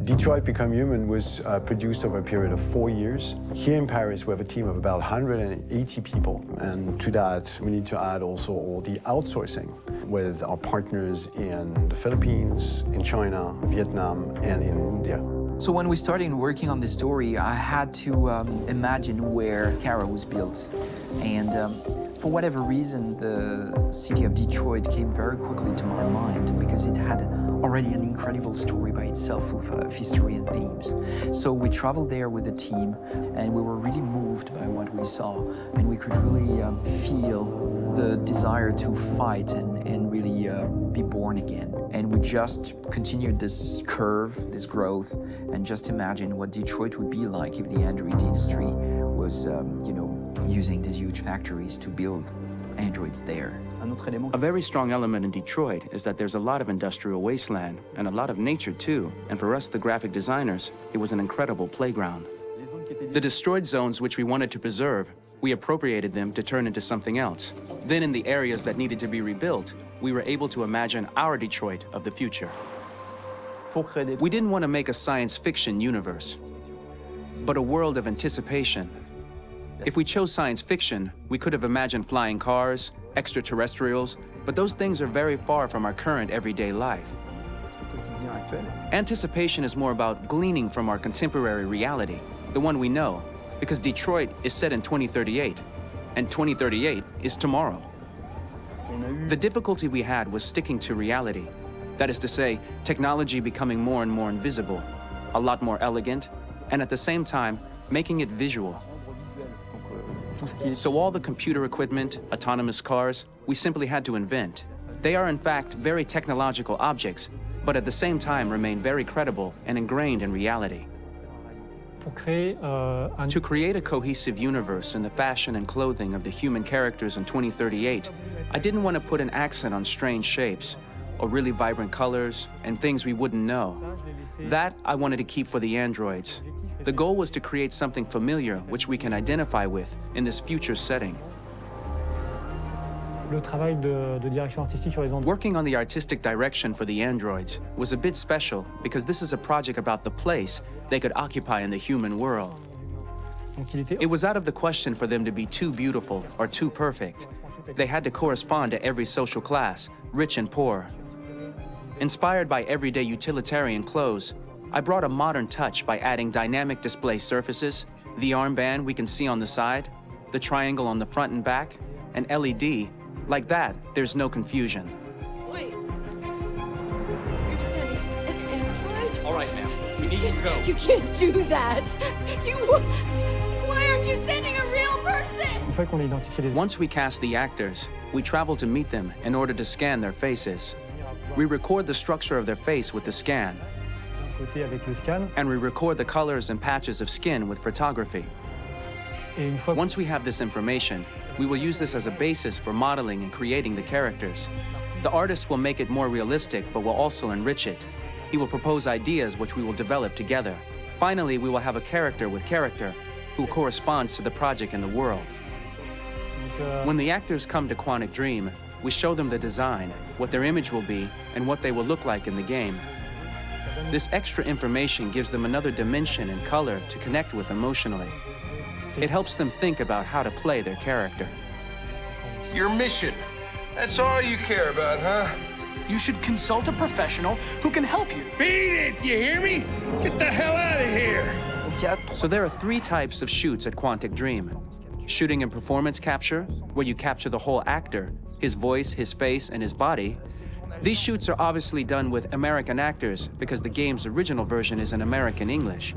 Detroit Become Human was produced over a period of 4 years. Here in Paris, we have a team of about 180 people. And to that, we need to add also all the outsourcing with our partners in the Philippines, in China, Vietnam, and in India. So when we started working on this story, I had to imagine where Kara was built. And for whatever reason, the city of Detroit came very quickly to my mind because it had already an incredible story by itself of history and themes. So we traveled there with the team, and we were really moved by what we saw, and we could really feel the desire to fight and really be born again. And we just continued this curve, this growth, and just imagine what Detroit would be like if the android industry was, using these huge factories to build androids there. A very strong element in Detroit is that there's a lot of industrial wasteland and a lot of nature too, and for us, the graphic designers, it was an incredible playground. The destroyed zones which we wanted to preserve, we appropriated them to turn into something else. Then in the areas that needed to be rebuilt, we were able to imagine our Detroit of the future. We didn't want to make a science fiction universe, but a world of anticipation. If we chose science fiction, we could have imagined flying cars, extraterrestrials, but those things are very far from our current everyday life. Anticipation is more about gleaning from our contemporary reality, the one we know, because Detroit is set in 2038, and 2038 is tomorrow. The difficulty we had was sticking to reality. That is to say, technology becoming more and more invisible, a lot more elegant, and at the same time, making it visual. So all the computer equipment, autonomous cars, we simply had to invent. They are in fact very technological objects, but at the same time remain very credible and ingrained in reality. To create a cohesive universe in the fashion and clothing of the human characters in 2038, I didn't want to put an accent on strange shapes, or really vibrant colors, and things we wouldn't know. That I wanted to keep for the androids. The goal was to create something familiar which we can identify with in this future setting. Working on the artistic direction for the androids was a bit special because this is a project about the place they could occupy in the human world. It was out of the question for them to be too beautiful or too perfect. They had to correspond to every social class, rich and poor. Inspired by everyday utilitarian clothes, I brought a modern touch by adding dynamic display surfaces, the armband we can see on the side, the triangle on the front and back, and LED. Like that, there's no confusion. Wait. You're sending an android? All right, ma'am. We need to go. You can't do that. Why aren't you sending a real person? Once we cast the actors, we travel to meet them in order to scan their faces. We record the structure of their face with the scan. And we record the colors and patches of skin with photography. Once we have this information, we will use this as a basis for modeling and creating the characters. The artist will make it more realistic, but will also enrich it. He will propose ideas which we will develop together. Finally, we will have a character with character who corresponds to the project in the world. When the actors come to Quantic Dream, we show them the design, what their image will be, and what they will look like in the game. This extra information gives them another dimension and color to connect with emotionally. It helps them think about how to play their character. Your mission. That's all you care about, huh? You should consult a professional who can help you. Beat it, you hear me? Get the hell out of here! So there are 3 types of shoots at Quantic Dream. Shooting and performance capture, where you capture the whole actor, his voice, his face, and his body. These shoots are obviously done with American actors because the game's original version is in American English.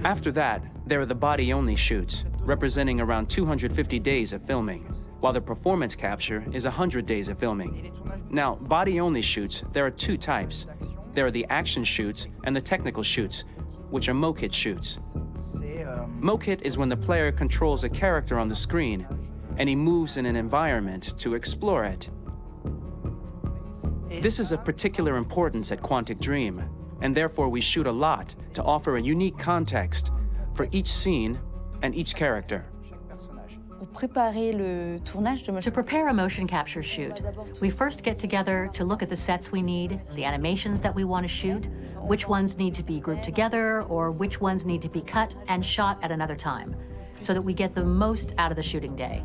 After that, there are the body-only shoots, representing around 250 days of filming, while the performance capture is 100 days of filming. Now, body-only shoots, there are 2 types. There are the action shoots and the technical shoots, which are mokit shoots. Mokit is when the player controls a character on the screen, and he moves in an environment to explore it. This is of particular importance at Quantic Dream, and therefore we shoot a lot to offer a unique context for each scene and each character. To prepare a motion capture shoot, we first get together to look at the sets we need, the animations that we want to shoot, which ones need to be grouped together, or which ones need to be cut and shot at another time, so that we get the most out of the shooting day.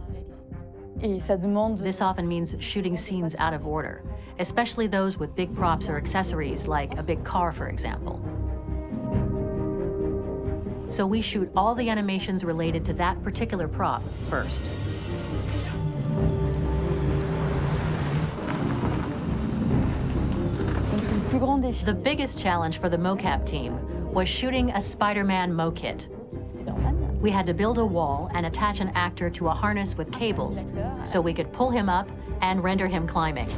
This often means shooting scenes out of order, especially those with big props or accessories, like a big car, for example. So we shoot all the animations related to that particular prop first. The biggest challenge for the mocap team was shooting a Spider-Man mo-kit. We had to build a wall and attach an actor to a harness with cables so we could pull him up and render him climbing.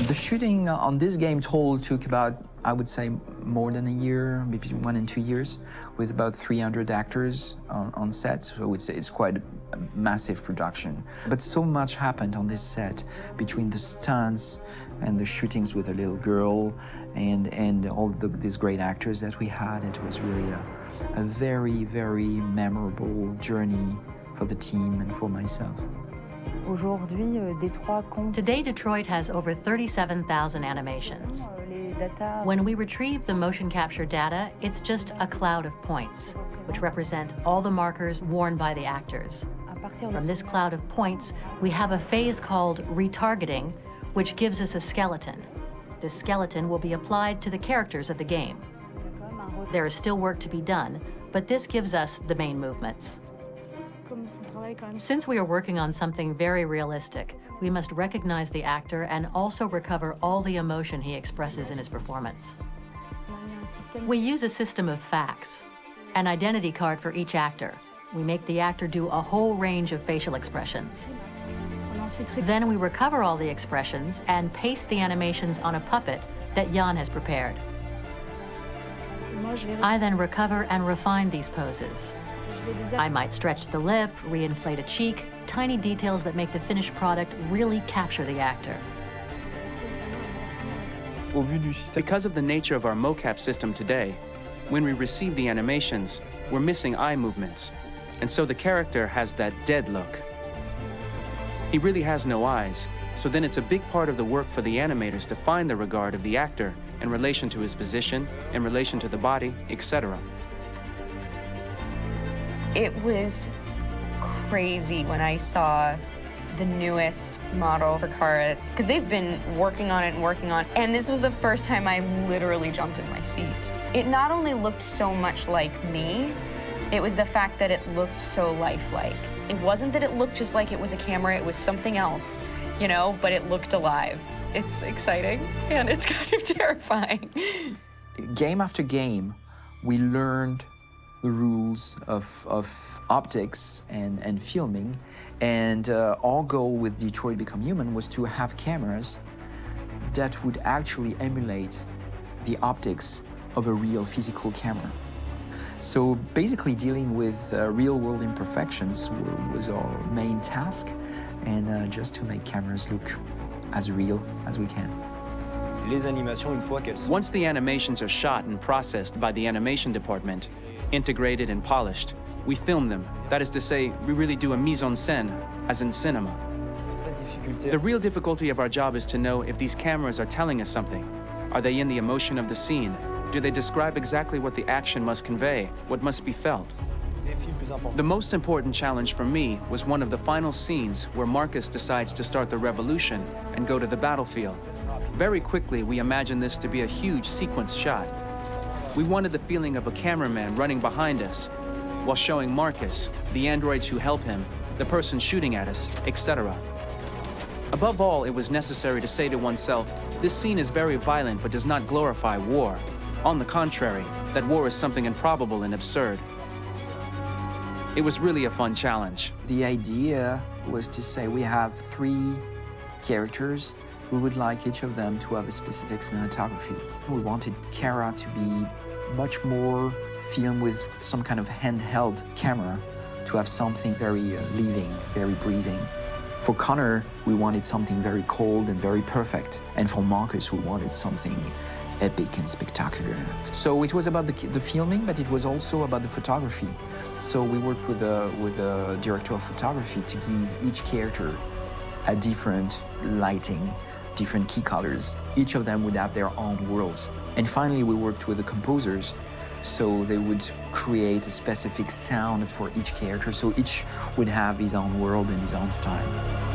The shooting on this game total took about, I would say, more than a year, maybe 1 and 2 years, with about 300 actors on set. So I would say it's quite a massive production. But so much happened on this set between the stunts and the shootings with a little girl and all these great actors that we had. It was really a very, very memorable journey for the team and for myself. Today, Detroit has over 37,000 animations. When we retrieve the motion capture data, it's just a cloud of points, which represent all the markers worn by the actors. From this cloud of points, we have a phase called retargeting, which gives us a skeleton. This skeleton will be applied to the characters of the game. There is still work to be done, but this gives us the main movements. Since we are working on something very realistic, we must recognize the actor and also recover all the emotion he expresses in his performance. We use a system of facts, an identity card for each actor. We make the actor do a whole range of facial expressions. Then we recover all the expressions and paste the animations on a puppet that Jan has prepared. I then recover and refine these poses. I might stretch the lip, reinflate a cheek, tiny details that make the finished product really capture the actor. Because of the nature of our mocap system today, when we receive the animations, we're missing eye movements, and so the character has that dead look. He really has no eyes, so then it's a big part of the work for the animators to find the regard of the actor in relation to his position, in relation to the body, etc. It was crazy when I saw the newest model for Kara, because they've been working on it, and this was the first time I literally jumped in my seat. It not only looked so much like me, it was the fact that it looked so lifelike. It wasn't that it looked just like it was a camera, it was something else, you know, but it looked alive. It's exciting, and it's kind of terrifying. Game after game, we learned the rules of optics and filming, and our goal with Detroit Become Human was to have cameras that would actually emulate the optics of a real physical camera. So basically dealing with real-world imperfections was our main task, and just to make cameras look as real as we can. Once the animations are shot and processed by the animation department, integrated and polished, we film them. That is to say, we really do a mise en scène, as in cinema. The real difficulty of our job is to know if these cameras are telling us something. Are they in the emotion of the scene? Do they describe exactly what the action must convey, what must be felt? The most important challenge for me was one of the final scenes where Marcus decides to start the revolution and go to the battlefield. Very quickly, we imagined this to be a huge sequence shot. We wanted the feeling of a cameraman running behind us while showing Marcus, the androids who help him, the person shooting at us, etc. Above all, it was necessary to say to oneself, this scene is very violent but does not glorify war. On the contrary, that war is something improbable and absurd. It was really a fun challenge. The idea was to say we have 3 characters. We would like each of them to have a specific cinematography. We wanted Kara to be much more filmed with some kind of handheld camera, to have something very living, very breathing. For Connor, we wanted something very cold and very perfect. And for Marcus, we wanted something epic and spectacular. So it was about the filming, but it was also about the photography. So we worked with a director of photography to give each character a different lighting, different key colors. Each of them would have their own worlds. And finally, we worked with the composers, so they would create a specific sound for each character, so each would have his own world and his own style.